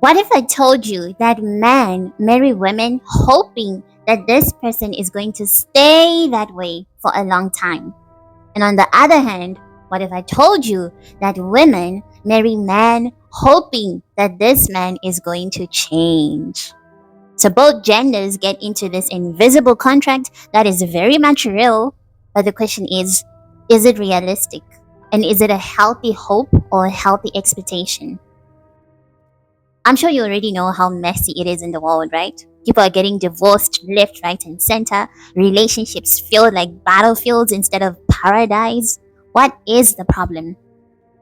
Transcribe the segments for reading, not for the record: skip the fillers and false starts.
What if I told you that men marry women hoping that this person is going to stay that way for a long time? And on the other hand, what if I told you that women marry men hoping that this man is going to change? So both genders get into this invisible contract that is very much real, but the question is it realistic? And is it a healthy hope or a healthy expectation? I'm sure you already know how messy it is in the world, right? People are getting divorced left, right, and center. Relationships feel like battlefields instead of paradise. What is the problem?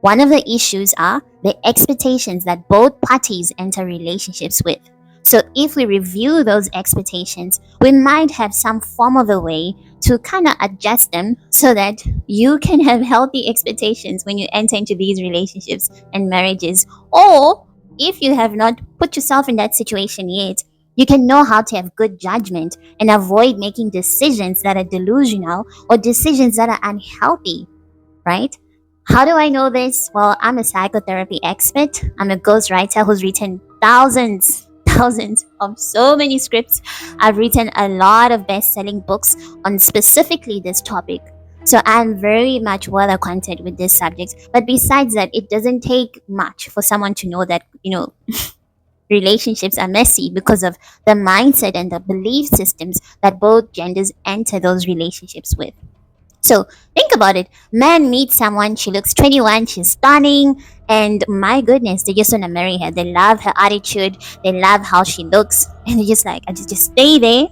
One of the issues are the expectations that both parties enter relationships with. So, if we review those expectations, we might have some form of a way to kind of adjust them so that you can have healthy expectations when you enter into these relationships and marriages. Or, if you have not put yourself in that situation yet, you can know how to have good judgment and avoid making decisions that are delusional or decisions that are unhealthy, right? How do I know this? Well, I'm a psychotherapy expert. I'm a ghostwriter who's written thousands of so many scripts. I've written a lot of best-selling books on specifically this topic. So I'm very much well acquainted with this subject. But besides that, it doesn't take much for someone to know that, relationships are messy because of the mindset and the belief systems that both genders enter those relationships with. So think about it. Man meets someone, she looks 21, she's stunning, and my goodness, they just want to marry her. They love her attitude, they love how she looks, and they're just like, I just stay there,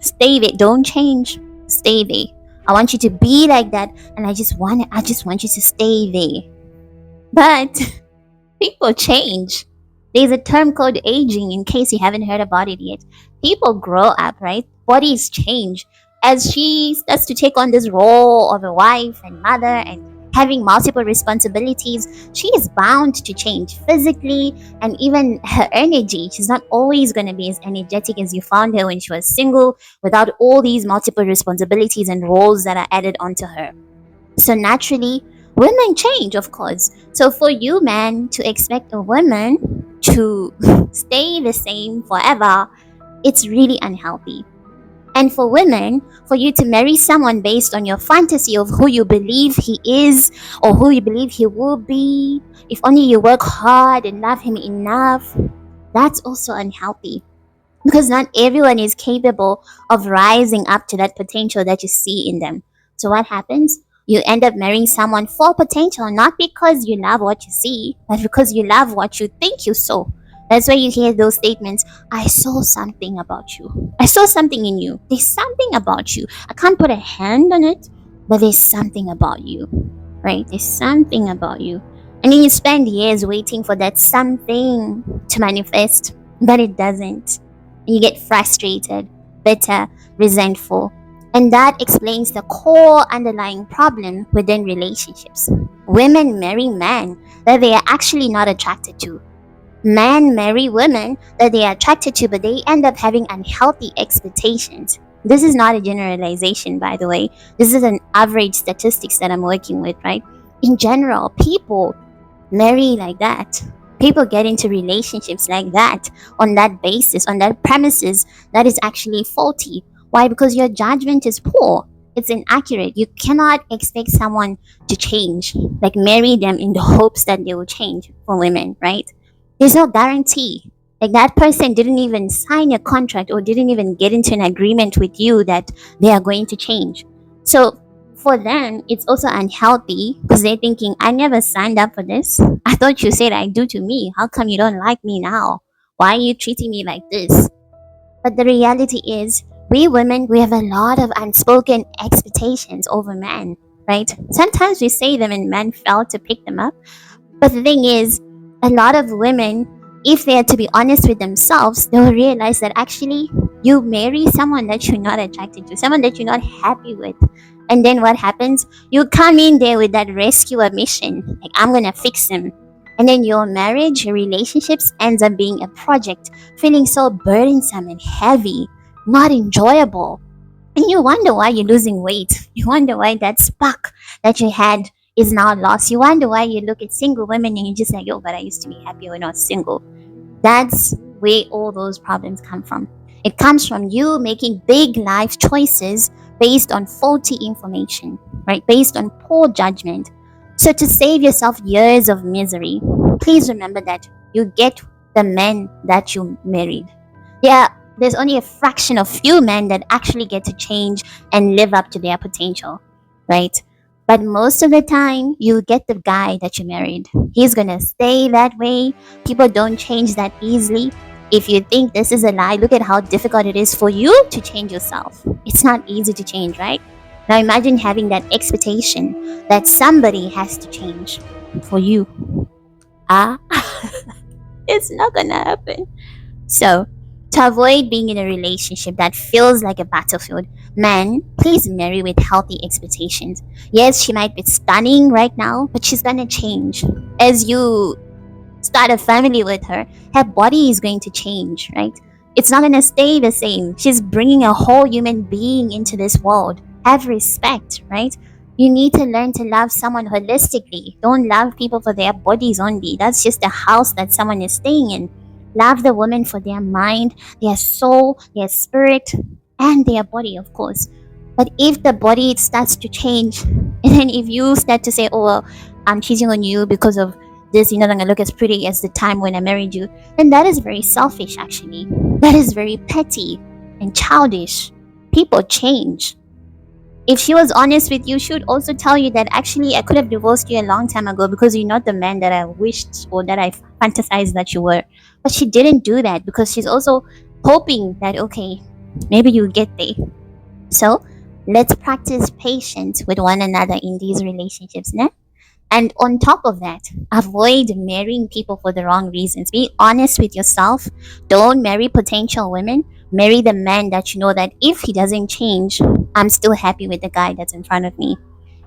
don't change, stay there. I want you to be like that, and I just want you to stay there. But people change. There's a term called aging, in case you haven't heard about it yet. People grow up, right? Bodies change. As she starts to take on this role of a wife and mother and having multiple responsibilities, she is bound to change physically and even her energy. She's not always going to be as energetic as you found her when she was single without all these multiple responsibilities and roles that are added onto her. So naturally, women change, of course. So for you, man, to expect a woman to stay the same forever, it's really unhealthy. And for women, for you to marry someone based on your fantasy of who you believe he is or who you believe he will be, if only you work hard and love him enough, that's also unhealthy. Because not everyone is capable of rising up to that potential that you see in them. So what happens? You end up marrying someone for potential, not because you love what you see, but because you love what you think you saw. That's why you hear those statements, I saw something about you. I saw something in you. There's something about you. I can't put a hand on it, but there's something about you, right? There's something about you. And then you spend years waiting for that something to manifest, but it doesn't. You get frustrated, bitter, resentful. And that explains the core underlying problem within relationships. Women marry men that they are actually not attracted to. Men marry women that they are attracted to, but they end up having unhealthy expectations. This is not a generalization, by the way. This is an average statistics that I'm working with, right? In general, people marry like that. People get into relationships like that, on that basis, on that premises that is actually faulty. Why? Because your judgment is poor. It's inaccurate. You cannot expect someone to change, like marry them in the hopes that they will change for women, right? There's no guarantee. Like that person didn't even sign a contract or didn't even get into an agreement with you that they are going to change. So for them, it's also unhealthy because they're thinking, I never signed up for this. I thought you said I do to me. How come you don't like me now? Why are you treating me like this? But the reality is, we women, we have a lot of unspoken expectations over men, right? Sometimes we say them and men fail to pick them up. But the thing is, a lot of women, if they are to be honest with themselves, they will realize that actually you marry someone that you're not attracted to, someone that you're not happy with. And then what happens? You come in there with that rescuer mission, like I'm gonna fix him. And then your marriage, your relationships ends up being a project, feeling so burdensome and heavy, not enjoyable. And you wonder why you're losing weight. You wonder why that spark that you had is now lost. You wonder why you look at single women and you're just like, yo, but I used to be happy when I was single. That's where all those problems come from. It comes from you making big life choices based on faulty information, right? Based on poor judgment. So, to save yourself years of misery, please remember that you get the men that you married. Yeah, there's only a fraction of few men that actually get to change and live up to their potential, right? But most of the time, you get the guy that you married. He's gonna stay that way. People don't change that easily. If you think this is a lie, look at how difficult it is for you to change yourself. It's not easy to change, right? Now imagine having that expectation that somebody has to change for you. Ah, it's not gonna happen. So, to avoid being in a relationship that feels like a battlefield, man, please marry with healthy expectations. Yes, she might be stunning right now, but she's gonna change. As you start a family with her, her body is going to change, right? It's not going to stay the same. She's bringing a whole human being into this world. Have respect, right? You need to learn to love someone holistically. Don't love people for their bodies only. That's just the house that someone is staying in. Love the woman for their mind, their soul, their spirit, and their body, of course. But if the body starts to change, and then if you start to say, oh, well, I'm cheating on you because of this, you're not gonna look as pretty as the time when I married you, then that is very selfish, actually. That is very petty and childish. People change. If she was honest with you, she would also tell you that actually I could have divorced you a long time ago because you're not the man that I wished or that I fantasized that you were. But she didn't do that because she's also hoping that, okay, maybe you get there. So let's practice patience with one another in these relationships, né? And on top of that, avoid marrying people for the wrong reasons. Be honest with yourself. Don't marry potential women. Marry the man that you know that if he doesn't change, I'm still happy with the guy that's in front of me.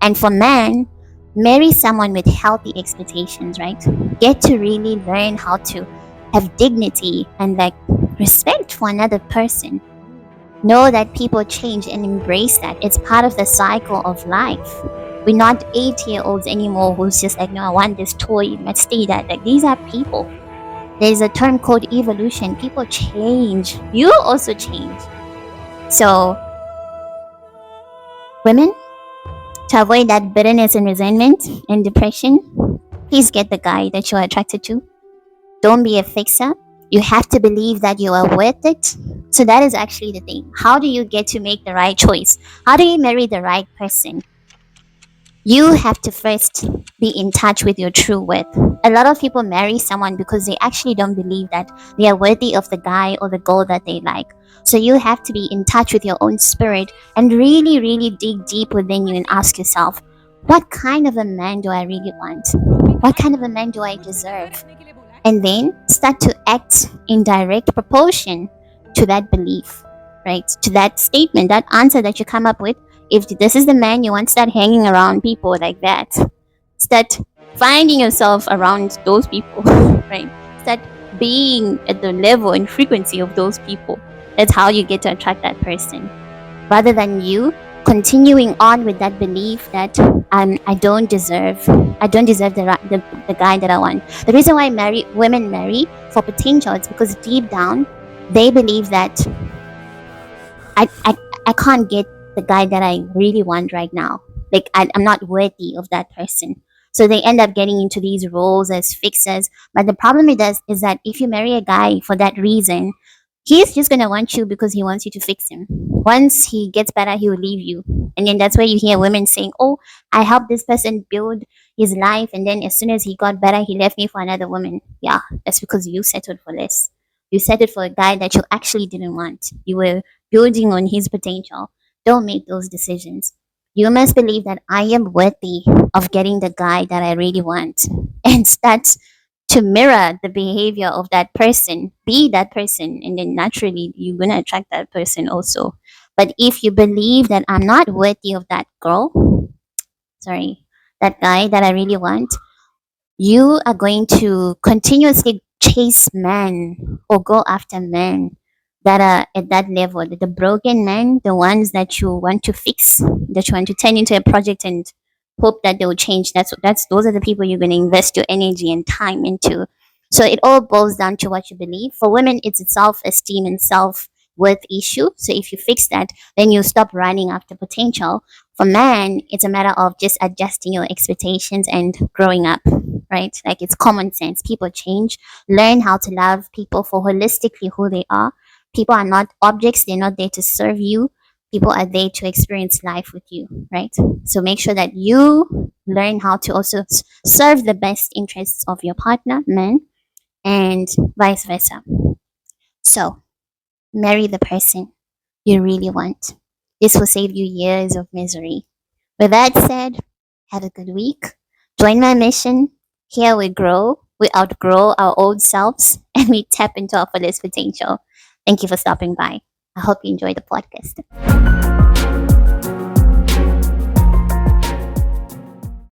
And for men, marry someone with healthy expectations, right? Get to really learn how to have dignity and like respect for another person. Know that people change and embrace that. It's part of the cycle of life. We're not 8-year-olds anymore who's just like, no, I want this toy, let's stay that. Like, these are people. There's a term called evolution. People change. You also change. So, women, to avoid that bitterness and resentment and depression, please get the guy that you're attracted to. Don't be a fixer. You have to believe that you are worth it. So that is actually the thing. How do you get to make the right choice? How do you marry the right person? You have to first be in touch with your true worth. A lot of people marry someone because they actually don't believe that they are worthy of the guy or the girl that they like. So you have to be in touch with your own spirit and really, really dig deep within you and ask yourself, what kind of a man do I really want? What kind of a man do I deserve? And then start to act in direct proportion to that belief, right? To that statement, that answer that you come up with. If this is the man you want, start hanging around people like that. Start finding yourself around those people, right? Start being at the level and frequency of those people. That's how you get to attract that person. Rather than you continuing on with that belief that I don't deserve the guy that I want. The reason why women marry for potential is because deep down they believe that I, I, I can't get the guy that I really want right now. Like I'm not worthy of that person. So they end up getting into these roles as fixers. But the problem with this is that if you marry a guy for that reason, he's just gonna want you because he wants you to fix him. Once he gets better, he will leave you. And then that's where you hear women saying, oh, I helped this person build his life, and then as soon as he got better, he left me for another woman. Yeah, that's because you settled for less. You settled for a guy that you actually didn't want. You were building on his potential. Don't make those decisions. You must believe that I am worthy of getting the guy that I really want. And start to mirror the behavior of that person, be that person, and then naturally you're gonna attract that person also. But if you believe that I'm not worthy of that girl, sorry, that guy that I really want, you are going to continuously chase men or go after men that are at that level, the broken men, the ones that you want to fix, that you want to turn into a project and hope that they will change. That's those are the people you're going to invest your energy and time into. So it all boils down to what you believe. For women, it's a self-esteem and self-worth issue. So if you fix that, then you stop running after potential. For men, it's a matter of just adjusting your expectations and growing up, right? Like it's common sense. People change. Learn how to love people for holistically who they are. People are not objects. They're not there to serve you. People are there to experience life with you, right? So make sure that you learn how to also serve the best interests of your partner, men, and vice versa. So, marry the person you really want. This will save you years of misery. With that said, have a good week. Join my mission. Here we grow, we outgrow our old selves, and we tap into our fullest potential. Thank you for stopping by. I hope you enjoyed the podcast.